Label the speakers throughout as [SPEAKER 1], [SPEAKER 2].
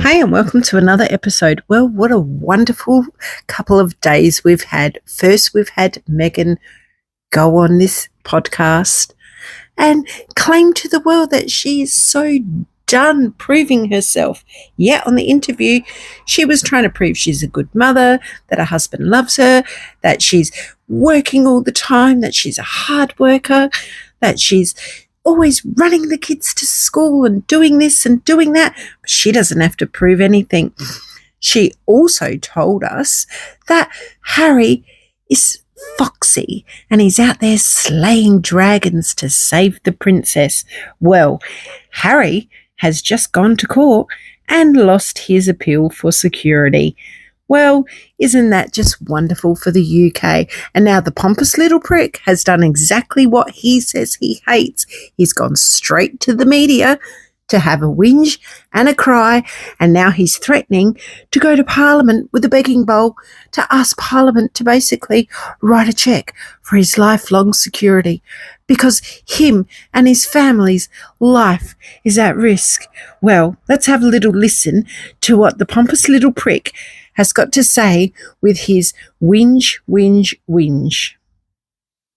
[SPEAKER 1] Hey, and welcome to another episode. Well, what a wonderful couple of days we've had. First, we've had Meghan go on this podcast and claim to the world that she is so done proving herself. Yeah, on the interview, she was trying to prove she's a good mother, that her husband loves her, that she's working all the time, that she's a hard worker, that she's always running the kids to school and doing this and doing that. But she doesn't have to prove anything. She also told us that Harry is foxy and he's out there slaying dragons to save the princess. Well, Harry has just gone to court and lost his appeal for security. Well, isn't that just wonderful for the UK? And now the pompous little prick has done exactly what he says he hates. He's gone straight to the media to have a whinge and a cry, and now he's threatening to go to Parliament with a begging bowl to ask Parliament to basically write a cheque for his lifelong security because him and his family's life is at risk. Well, let's have a little listen to what the pompous little prick has got to say with his whinge.
[SPEAKER 2] Wish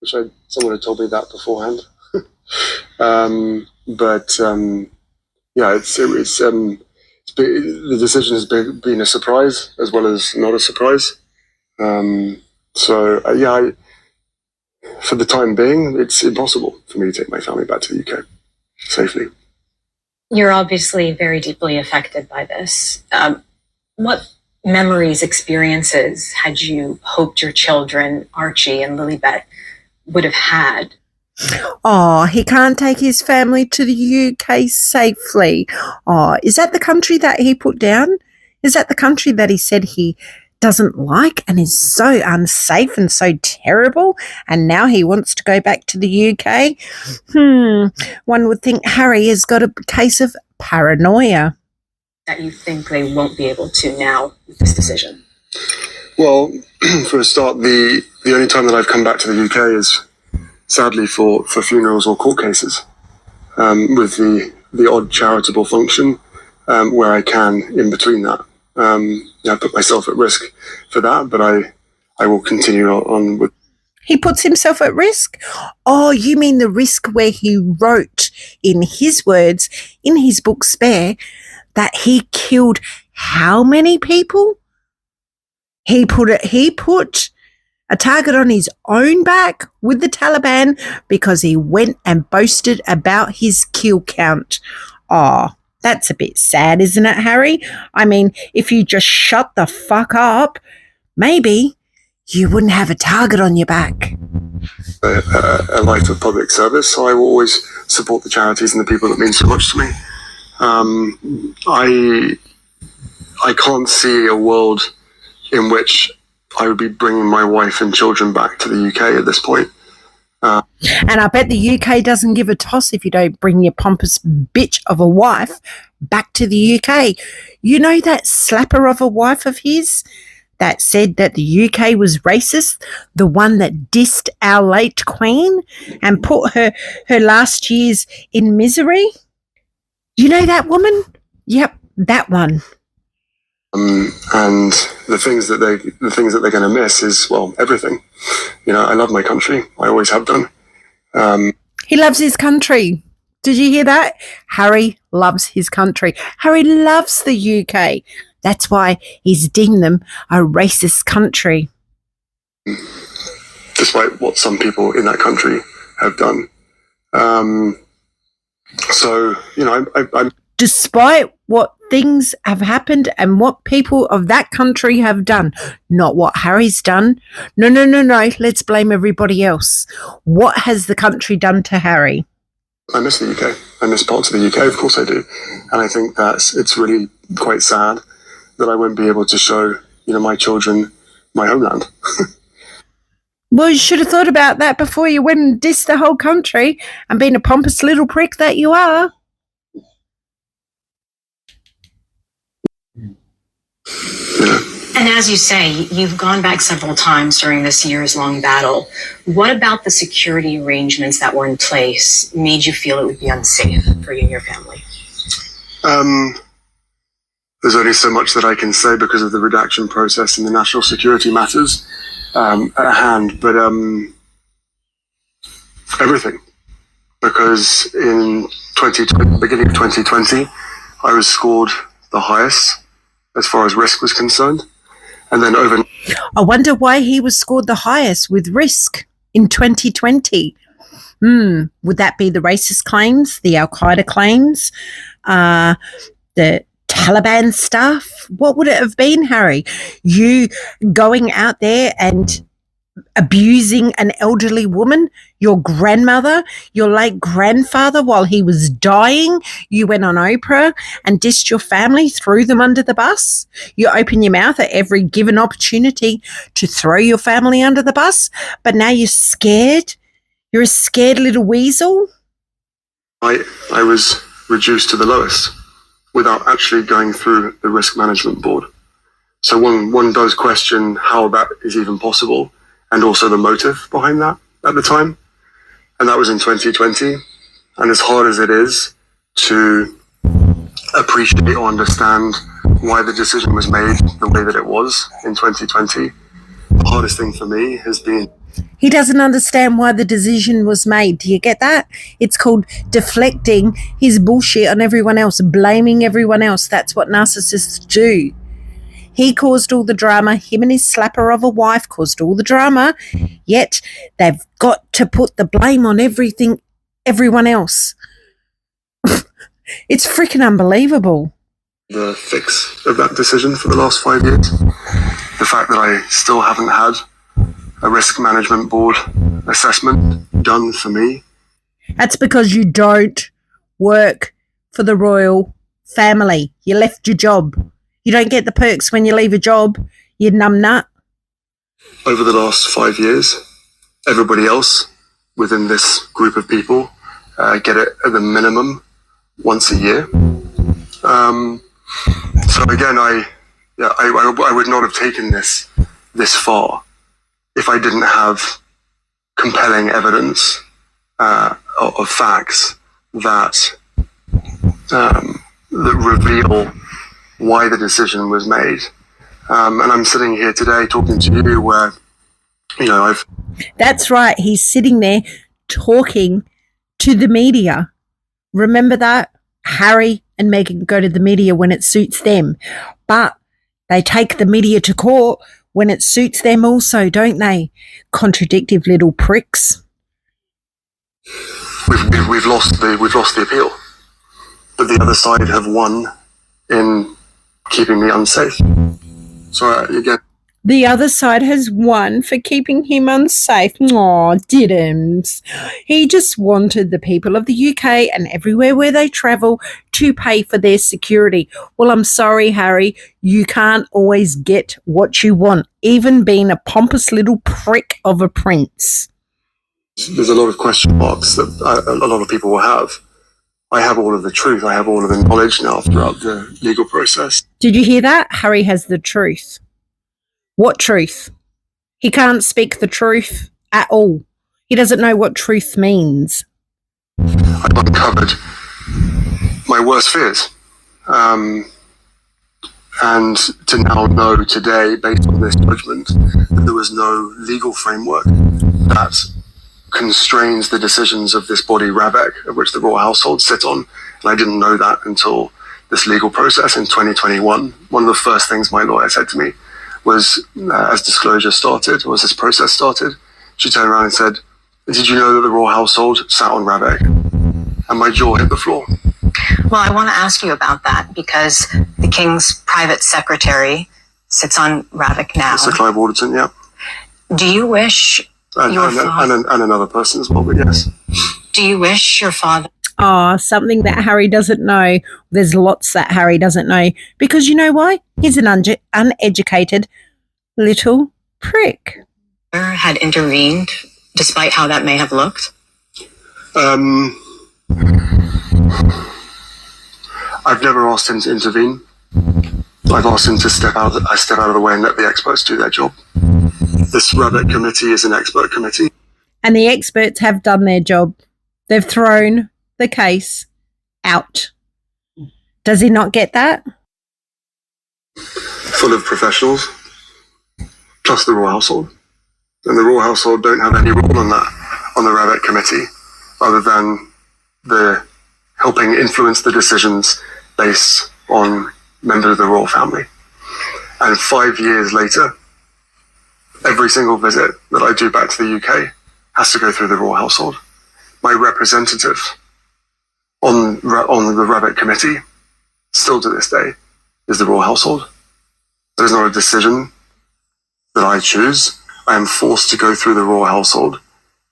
[SPEAKER 2] someone had told me that beforehand. The decision has been a surprise as well as not a surprise. For the time being, it's impossible for me to take my family back to the UK safely.
[SPEAKER 3] You're obviously very deeply affected by this. What memories, experiences had you hoped your children, Archie and Lilibet, would have had?
[SPEAKER 1] Oh, he can't take his family to the UK safely. Oh, is that the country that he put down? Is that the country that he said he doesn't like and is so unsafe and so terrible? And now he wants to go back to the UK? One would think Harry has got a case of paranoia.
[SPEAKER 3] That you think they won't be able to now with this decision?
[SPEAKER 2] Well, for a start, the only time that I've come back to the UK is sadly for funerals or court cases, with the odd charitable function where I can in between that. I put myself at risk for that, but I will continue on with.
[SPEAKER 1] He puts himself at risk? Oh, you mean the risk where he wrote, in his words, in his book Spare, that he killed how many people? He put a target on his own back with the Taliban because he went and boasted about his kill count. Oh, that's a bit sad, isn't it, Harry? I mean, if you just shut the fuck up, maybe you wouldn't have a target on your back.
[SPEAKER 2] A life of public service, so I will always support the charities and the people that mean so much to me. I can't see a world in which I would be bringing my wife and children back to the UK at this point.
[SPEAKER 1] And I bet the UK doesn't give a toss if you don't bring your pompous bitch of a wife back to the UK. You know that slapper of a wife of his that said that the UK was racist, the one that dissed our late Queen and put her last years in misery? You know that woman? Yep, that one.
[SPEAKER 2] And the things that they're going to miss is, well, everything. You know, I love my country. I always have done.
[SPEAKER 1] He loves his country. Did you hear that? Harry loves his country. Harry loves the UK. That's why he's deemed them a racist country.
[SPEAKER 2] Despite what some people in that country have done. I'm
[SPEAKER 1] despite what things have happened and what people of that country have done, not what Harry's done. No. Let's blame everybody else. What has the country done to Harry?
[SPEAKER 2] I miss the UK. I miss parts of the UK, of course I do. And I think it's really quite sad that I won't be able to show, my children my homeland.
[SPEAKER 1] Well, you should have thought about that before you went and dissed the whole country and been a pompous little prick that you are.
[SPEAKER 3] And as you say, you've gone back several times during this years-long battle. What about the security arrangements that were in place made you feel it would be unsafe for you and your family?
[SPEAKER 2] there's only so much that I can say because of the redaction process and the national security matters at hand, but everything. Because in beginning of 2020, I was scored the highest as far as risk was concerned. And then
[SPEAKER 1] I wonder why he was scored the highest with risk in 2020. Would that be the racist claims, the Al-Qaeda claims, the Taliban stuff? What would it have been, Harry? You going out there and abusing an elderly woman, your grandmother, your late grandfather while he was dying. You went on Oprah and dissed your family, threw them under the bus. You open your mouth at every given opportunity to throw your family under the bus, but now you're scared. You're a scared little weasel.
[SPEAKER 2] I was reduced to the lowest without actually going through the risk management board. So one does question how that is even possible, and also the motive behind that at the time. And that was in 2020. And as hard as it is to appreciate or understand why the decision was made the way that it was in 2020, the hardest thing for me has been...
[SPEAKER 1] He doesn't understand why the decision was made. Do you get that? It's called deflecting his bullshit on everyone else, blaming everyone else. That's what narcissists do. He caused all the drama. Him and his slapper of a wife caused all the drama. Yet they've got to put the blame on everyone else. It's freaking unbelievable.
[SPEAKER 2] The fix of that decision for the last 5 years. The fact that I still haven't had a risk management board assessment done for me.
[SPEAKER 1] That's because you don't work for the royal family. You left your job. You don't get the perks when you leave a job, you numbnut.
[SPEAKER 2] Over the last 5 years, everybody else within this group of people get it at the minimum once a year. So again, I would not have taken this far if I didn't have compelling evidence of facts that reveal why the decision was made. And I'm sitting here today talking to you where, I've...
[SPEAKER 1] That's right. He's sitting there talking to the media. Remember that? Harry and Meghan go to the media when it suits them. But they take the media to court when it suits them also, don't they? Contradictive little pricks.
[SPEAKER 2] We've lost the appeal. But the other side have won in keeping me unsafe. So again,
[SPEAKER 1] the other side has won for keeping him unsafe. Aw, didn't. He just wanted the people of the UK and everywhere where they travel to pay for their security. Well, I'm sorry, Harry, you can't always get what you want, even being a pompous little prick of a prince.
[SPEAKER 2] There's a lot of question marks that a lot of people will have. I have all of the truth. I have all of the knowledge now throughout the legal process.
[SPEAKER 1] Did you hear that? Harry has the truth. What truth? He can't speak the truth at all. He doesn't know what truth means.
[SPEAKER 2] I've uncovered my worst fears. And to now know today, based on this judgment, that there was no legal framework that constrains the decisions of this body, RABEC, of which the royal household sit on. And I didn't know that until this legal process in 2021. One of the first things my lawyer said to me was, as disclosure started, or as this process started, she turned around and said, "Did you know that the royal household sat on RABEC?" And my jaw hit the floor.
[SPEAKER 3] Well, I want to ask you about that because the King's private secretary sits on RABEC now.
[SPEAKER 2] Sir Clive Alderton, yeah.
[SPEAKER 3] Do you wish
[SPEAKER 2] and another person as well, but yes.
[SPEAKER 3] Do you wish your father...
[SPEAKER 1] Oh, something that Harry doesn't know. There's lots that Harry doesn't know. Because you know why? He's an uneducated little prick.
[SPEAKER 3] ...had intervened, despite how that may have looked?
[SPEAKER 2] I've never asked him to intervene. I've asked him to step out of the way and let the experts do their job. This RABEC committee is an expert committee.
[SPEAKER 1] And the experts have done their job. They've thrown the case out. Does he not get that?
[SPEAKER 2] full of professionals, plus the royal household. And the royal household don't have any role on that, on the Rabbit Committee, other than the helping influence the decisions based on members of the royal family. And 5 years later, every single visit that I do back to the UK has to go through the royal household. My representative on the Rabbit Committee, still to this day, is the royal household. That is not a decision that I choose. I am forced to go through the royal household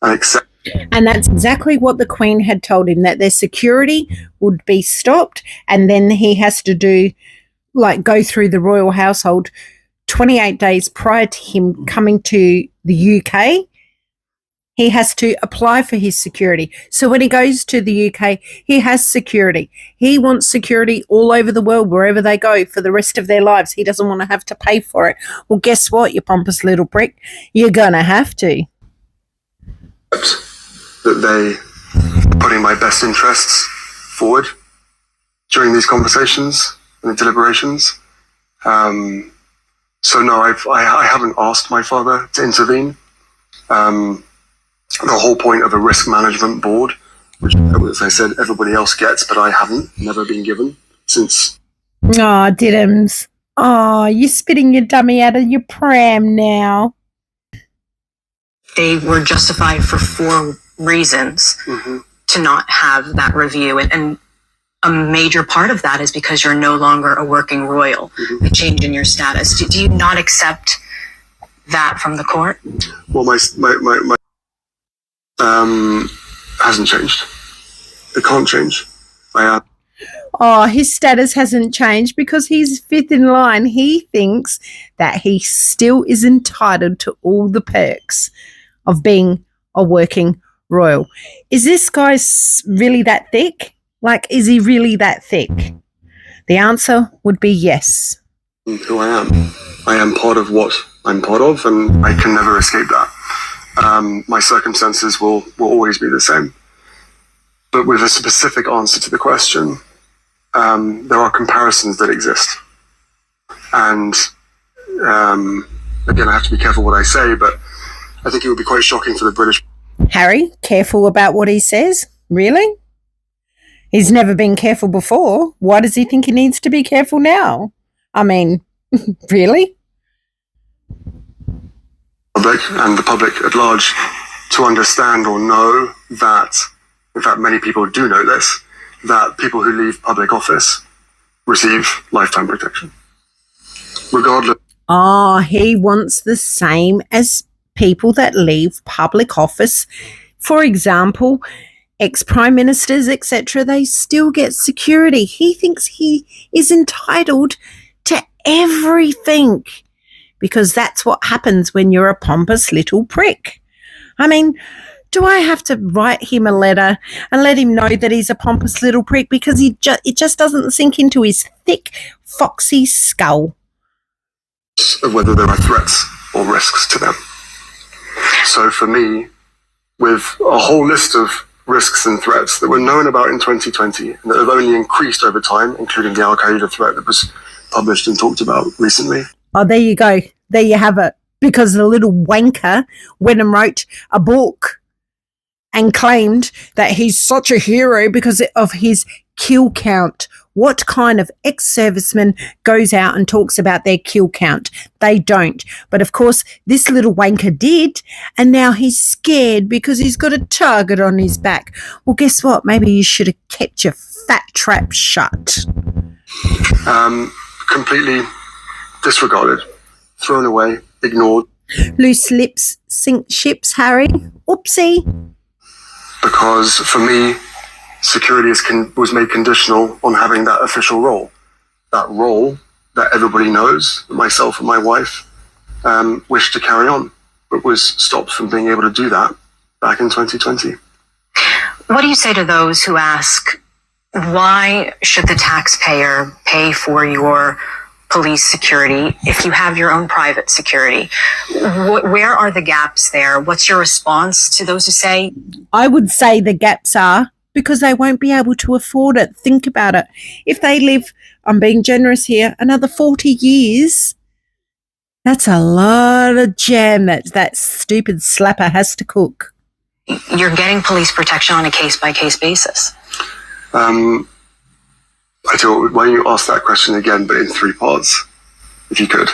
[SPEAKER 2] and accept.
[SPEAKER 1] And that's exactly what the Queen had told him, that their security would be stopped, and then he has to go through the royal household 28 days prior to him coming to the UK. He has to apply for his security. So when he goes to the UK, he has security. He wants security all over the world, wherever they go, for the rest of their lives. He doesn't want to have to pay for it. Well, guess what, you pompous little prick? You're going to have to.
[SPEAKER 2] That they putting my best interests forward during these conversations and the deliberations. So no, I haven't asked my father to intervene. The whole point of a risk management board, which, as I said, everybody else gets, but I haven't, never been given since.
[SPEAKER 1] Oh, Diddums. Oh, you're spitting your dummy out of your pram now.
[SPEAKER 3] They were justified for 4 reasons to not have that review. And a major part of that is because you're no longer a working royal, a change in your status. Do you not accept that from the court?
[SPEAKER 2] Well, my hasn't changed. It can't change.
[SPEAKER 1] His status hasn't changed because he's 5th in line. He thinks that he still is entitled to all the perks of being a working royal. Is this guy really that thick? Is he really that thick? The answer would be yes.
[SPEAKER 2] Who I am. I am part of what I'm part of, and I can never escape that. My circumstances will always be the same. But with a specific answer to the question, there are comparisons that exist. And again, I have to be careful what I say, but I think it would be quite shocking for the British.
[SPEAKER 1] Harry, careful about what he says? Really? He's never been careful before. Why does he think he needs to be careful now? I mean, really?
[SPEAKER 2] Public and the public at large to understand or know that, in fact, many people do know this, that people who leave public office receive lifetime protection. Regardless.
[SPEAKER 1] Oh, he wants the same as people that leave public office. For example, ex-prime ministers, etc., they still get security. He thinks he is entitled to everything because that's what happens when you're a pompous little prick. I mean, do I have to write him a letter and let him know that he's a pompous little prick because it just doesn't sink into his thick, foxy skull?
[SPEAKER 2] Of whether there are threats or risks to them. So for me, with a whole list of risks and threats that were known about in 2020 and that have only increased over time, including the Al-Qaeda threat that was published and talked about recently.
[SPEAKER 1] Oh, there you go. There you have it. Because the little wanker went and wrote a book and claimed that he's such a hero because of his kill count. What kind of ex-serviceman goes out and talks about their kill count? They don't. But of course, this little wanker did, and now he's scared because he's got a target on his back. Well, guess what? Maybe you should have kept your fat trap shut.
[SPEAKER 2] Completely disregarded, thrown away, ignored.
[SPEAKER 1] Loose lips sink ships, Harry. Oopsie.
[SPEAKER 2] Because for me, security was made conditional on having that official role. That role that everybody knows, myself and my wife, wished to carry on, but was stopped from being able to do that back in 2020.
[SPEAKER 3] What do you say to those who ask, why should the taxpayer pay for your police security if you have your own private security? Where are the gaps there? What's your response to those who say?
[SPEAKER 1] I would say the gaps are because they won't be able to afford it. Think about it. If they live, I'm being generous here, another 40 years, That's a lot of jam that stupid slapper has to cook.
[SPEAKER 3] You're getting police protection on a case-by-case basis.
[SPEAKER 2] I tell you, why don't you ask that question again, but in three parts, if you could?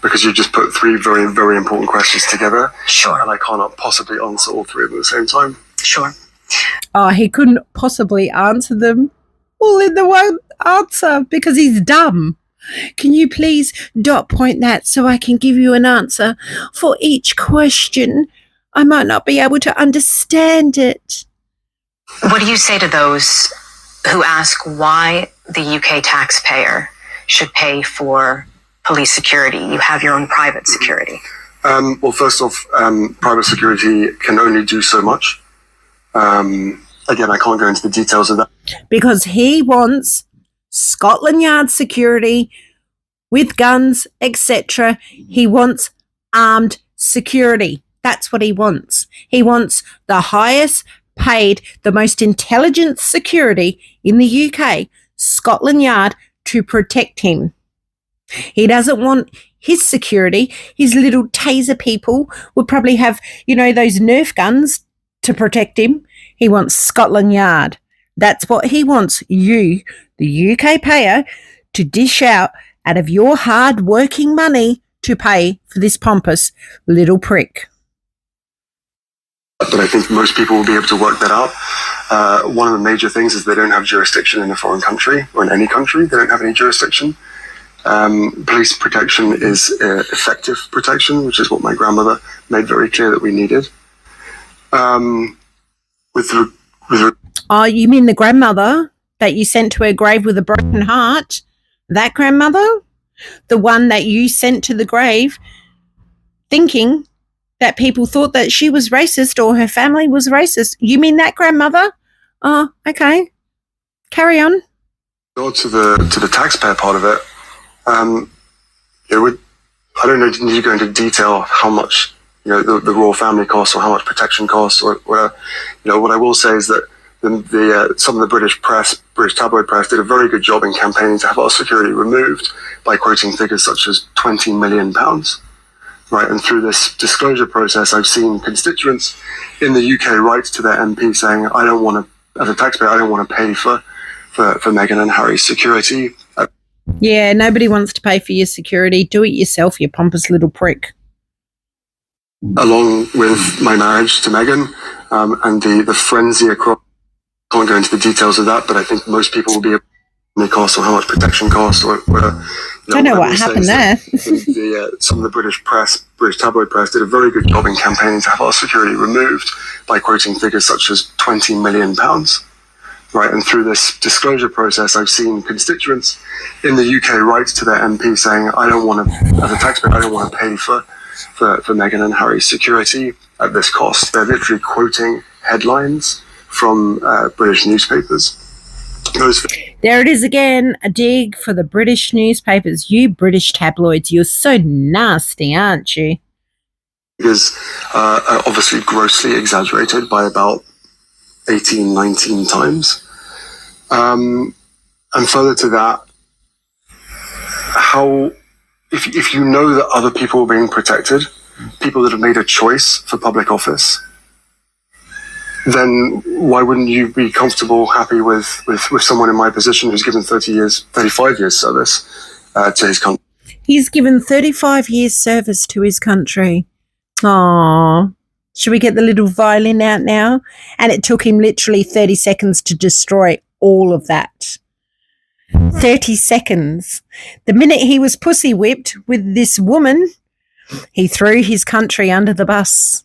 [SPEAKER 2] Because you just put three very, very important questions together.
[SPEAKER 3] Sure.
[SPEAKER 2] And I cannot possibly answer all three of them at the same time.
[SPEAKER 3] Sure.
[SPEAKER 1] Oh, he couldn't possibly answer them all in the one answer because he's dumb. Can you please dot point that so I can give you an answer for each question? I might not be able to understand it.
[SPEAKER 3] What do you say to those who ask why the UK taxpayer should pay for police security? You have your own private security.
[SPEAKER 2] Well, first off, private security can only do so much. Again, I can't go into the details of that.
[SPEAKER 1] Because he wants Scotland Yard security with guns, etc. He wants armed security. That's what he wants. He wants the highest paid, the most intelligent security in the UK, Scotland Yard, to protect him. He doesn't want his security. His little taser people would probably have, those Nerf guns to protect him. He wants Scotland Yard. That's what he wants you, the UK payer, to dish out of your hard-working money to pay for this pompous little prick.
[SPEAKER 2] But I think most people will be able to work that out. One of the major things is they don't have jurisdiction in a foreign country or in any country. They don't have any jurisdiction. Police protection is effective protection, which is what my grandmother made very clear that we needed.
[SPEAKER 1] Oh, you mean the grandmother that you sent to her grave with a broken heart? That grandmother? The one that you sent to the grave thinking that people thought that she was racist or her family was racist. You mean that grandmother? Oh, okay. Carry on.
[SPEAKER 2] Go to the taxpayer part of it. I don't know, need to go into detail how much the royal family costs or how much protection costs or whatever. What I will say is that some of the British tabloid press did a very good job in campaigning to have our security removed by quoting figures such as £20 million. Right, and through this disclosure process, I've seen constituents in the UK write to their MP saying, as a taxpayer, I don't want to pay for Meghan and Harry's security.
[SPEAKER 1] Yeah, nobody wants to pay for your security. Do it yourself, you pompous little prick.
[SPEAKER 2] Along with my marriage to Meghan and the frenzy across, I can't go into the details of that, but I think most people will be able to cost or how much protection costs or whatever.
[SPEAKER 1] Don't know what happened there.
[SPEAKER 2] Some of the British tabloid press did a very good job in campaigning to have our security removed by quoting figures such as £20 million. Right, and through this disclosure process, I've seen constituents in the UK write to their MP saying, as a taxpayer, I don't want to pay for Meghan and Harry's security at this cost. They're literally quoting headlines from British newspapers.
[SPEAKER 1] There it is again, a dig for the British newspapers. You British tabloids, you're so nasty, aren't you?
[SPEAKER 2] Is obviously grossly exaggerated by about 18, 19 times. And further to that, if you know that other people are being protected, people that have made a choice for public office, then why wouldn't you be comfortable, happy with someone in my position who's given 35 years service to his country?
[SPEAKER 1] He's given 35 years service to his country. Aww. Should we get the little violin out now? And it took him literally 30 seconds to destroy all of that. 30 seconds. The minute he was pussy whipped with this woman, he threw his country under the bus.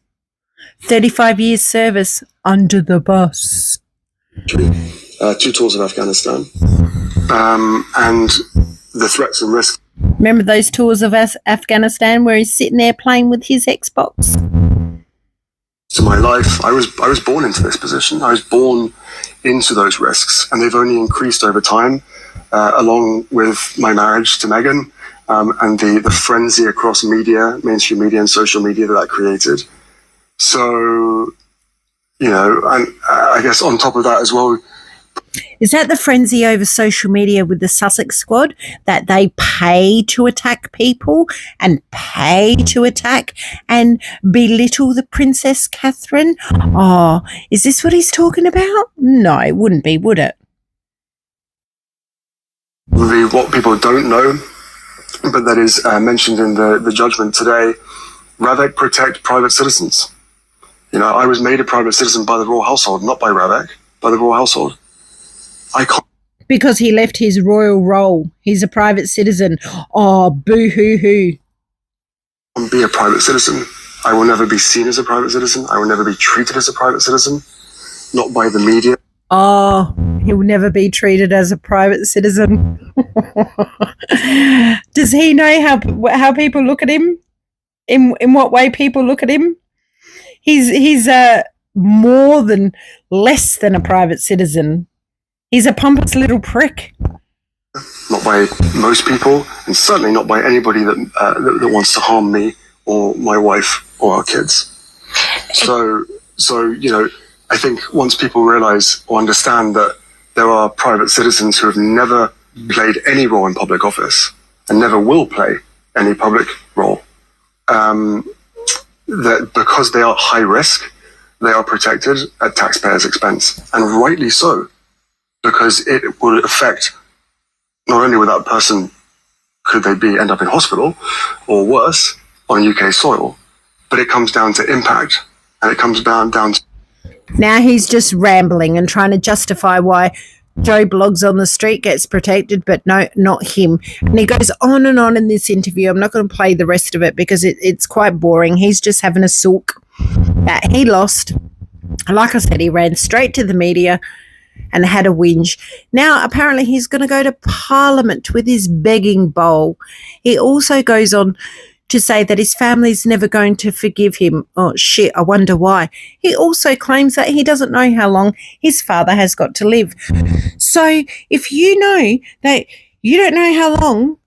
[SPEAKER 1] 35 years service under the bus.
[SPEAKER 2] 2 tours of Afghanistan. And the threats and risks.
[SPEAKER 1] Remember those tours of Afghanistan where he's sitting there playing with his Xbox?
[SPEAKER 2] To my life, I was born into this position. I was born into those risks, and they've only increased over time, along with my marriage to Meghan and the frenzy across media, mainstream media and social media that created. So, and I guess on top of that as well.
[SPEAKER 1] Is that the frenzy over social media with the Sussex squad, that they pay to attack people and pay to attack and belittle the Princess Catherine? Oh, is this what he's talking about? No, it wouldn't be, would it?
[SPEAKER 2] What people don't know, but that is mentioned in the judgment today, Ravek protect private citizens. You know, I was made a private citizen by the royal household, not by Ravek, by the royal household. I can't.
[SPEAKER 1] Because he left his royal role. He's a private citizen. Oh, boo-hoo-hoo.
[SPEAKER 2] Be a private citizen. I will never be seen as a private citizen. I will never be treated as a private citizen, not by the media.
[SPEAKER 1] Oh, he'll never be treated as a private citizen. Does he know how people look at him? In what way people look at him? He's more than less than a private citizen. He's a pompous little prick.
[SPEAKER 2] Not by most people, and certainly not by anybody that wants to harm me or my wife or our kids. So you know, I think once people realize or understand that there are private citizens who have never played any role in public office and never will play any public role, that because they are high risk, they are protected at taxpayers' expense, and rightly so, because it will affect not only with that person could they end up in hospital or worse on UK soil, but it comes down to impact, and it comes down to.
[SPEAKER 1] Now he's just rambling and trying to justify why Joe Blogs on the street gets protected, but no, not him. And he goes on and on in this interview. I'm not going to play the rest of it because it's quite boring. He's just having a sulk that he lost. Like I said, he ran straight to the media and had a whinge. Now, apparently, he's going to go to Parliament with his begging bowl. He also goes on to say that his family's never going to forgive him. Oh, shit, I wonder why. He also claims that he doesn't know how long his father has got to live. So if you know that you don't know how long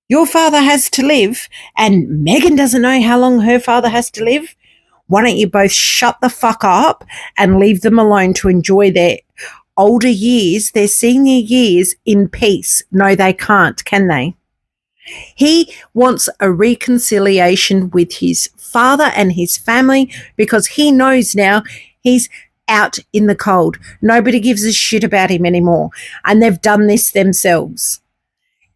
[SPEAKER 1] your father has to live and Meghan doesn't know how long her father has to live, why don't you both shut the fuck up and leave them alone to enjoy their older years, their senior years in peace? No, they can't, can they? He wants a reconciliation with his father and his family because he knows now he's out in the cold. Nobody gives a shit about him anymore. And they've done this themselves.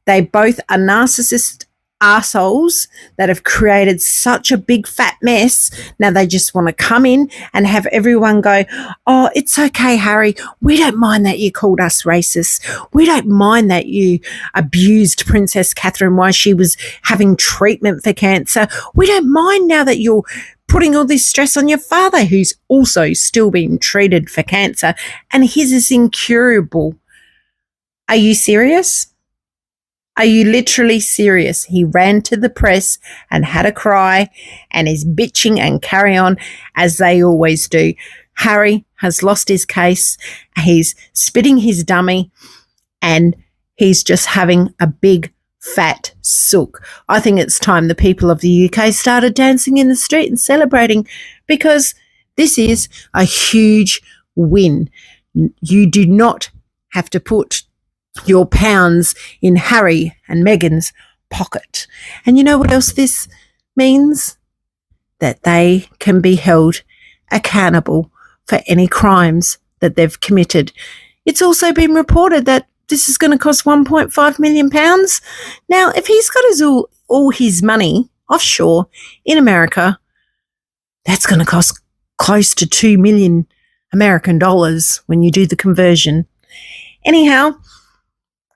[SPEAKER 1] They both are narcissist assholes that have created such a big fat mess. Now they just want to come in and have everyone go, oh, it's okay, Harry. We don't mind that you called us racist. We don't mind that you abused Princess Catherine while she was having treatment for cancer. We don't mind now that you're putting all this stress on your father, who's also still being treated for cancer, and his is incurable. Are you serious? Are you literally serious? He ran to the press and had a cry and is bitching and carry on as they always do. Harry has lost his case. He's spitting his dummy and he's just having a big fat sook. I think it's time the people of the UK started dancing in the street and celebrating, because this is a huge win. You do not have to put your pounds in Harry and Meghan's pocket. And you know what else this means? That they can be held accountable for any crimes that they've committed. It's also been reported that this is going to cost £1.5 million. Now, if he's got all his money offshore in America, that's going to cost close to $2 million American dollars when you do the conversion. Anyhow,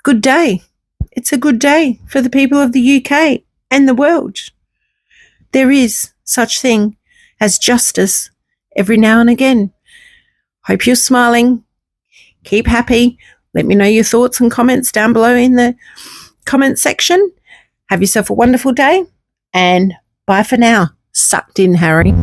[SPEAKER 1] good day. It's a good day for the people of the UK and the world. There is such thing as justice every now and again. Hope you're smiling. Keep happy. Let me know your thoughts and comments down below in the comment section. Have yourself a wonderful day, and bye for now. Sucked in, Harry.